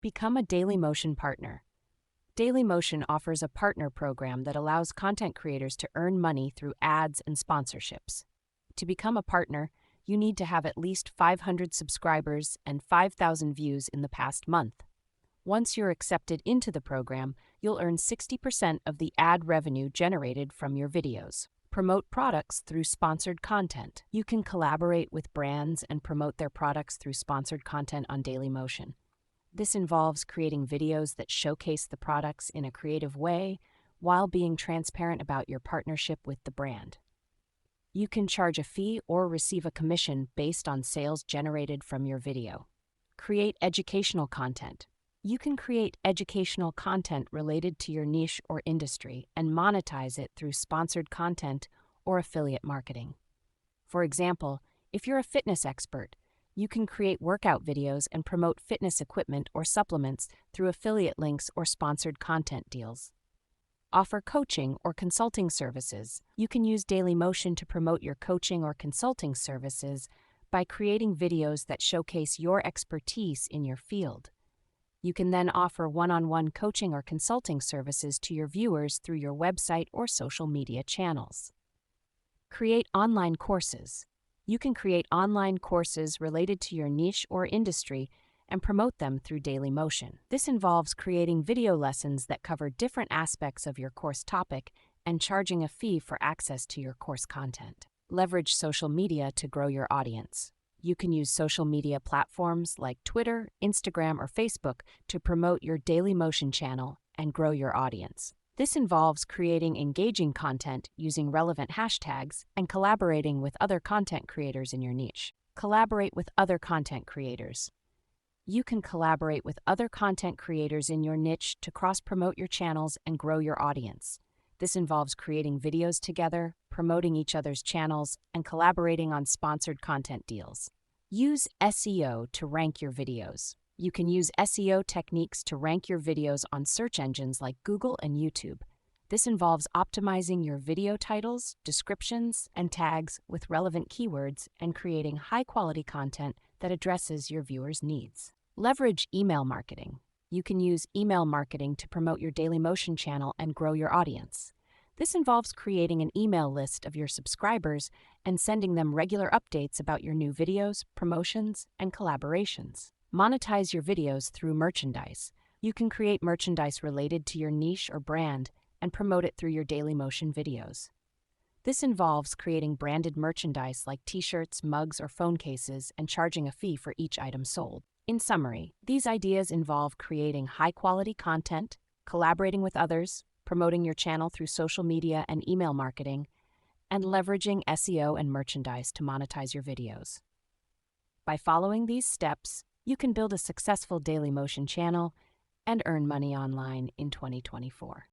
Become a DailyMotion partner. DailyMotion offers a partner program that allows content creators to earn money through ads and sponsorships. To become a partner, you need to have at least 500 subscribers and 5,000 views in the past month. Once you're accepted into the program, you'll earn 60% of the ad revenue generated from your videos. Promote products through sponsored content. You can collaborate with brands and promote their products through sponsored content on DailyMotion. This involves creating videos that showcase the products in a creative way while being transparent about your partnership with the brand. You can charge a fee or receive a commission based on sales generated from your video. Create educational content. You can create educational content related to your niche or industry and monetize it through sponsored content or affiliate marketing. For example, if you're a fitness expert, you can create workout videos and promote fitness equipment or supplements through affiliate links or sponsored content deals. Offer coaching or consulting services. You can use DailyMotion to promote your coaching or consulting services by creating videos that showcase your expertise in your field. You can then offer one-on-one coaching or consulting services to your viewers through your website or social media channels. Create online courses. You can create online courses related to your niche or industry and promote them through DailyMotion. This involves creating video lessons that cover different aspects of your course topic and charging a fee for access to your course content. Leverage social media to grow your audience. You can use social media platforms like Twitter, Instagram, or Facebook to promote your DailyMotion channel and grow your audience. This involves creating engaging content using relevant hashtags and collaborating with other content creators in your niche. Collaborate with other content creators. You can collaborate with other content creators in your niche to cross-promote your channels and grow your audience. This involves creating videos together, promoting each other's channels, and collaborating on sponsored content deals. Use SEO to rank your videos. You can use SEO techniques to rank your videos on search engines like Google and YouTube. This involves optimizing your video titles, descriptions, and tags with relevant keywords and creating high-quality content that addresses your viewers' needs. Leverage email marketing. You can use email marketing to promote your DailyMotion channel and grow your audience. This involves creating an email list of your subscribers and sending them regular updates about your new videos, promotions, and collaborations. Monetize your videos through merchandise. You can create merchandise related to your niche or brand and promote it through your DailyMotion videos. This involves creating branded merchandise like t-shirts, mugs, or phone cases and charging a fee for each item sold. In summary, these ideas involve creating high-quality content, collaborating with others, promoting your channel through social media and email marketing, and leveraging SEO and merchandise to monetize your videos. By following these steps, you can build a successful DailyMotion channel and earn money online in 2024.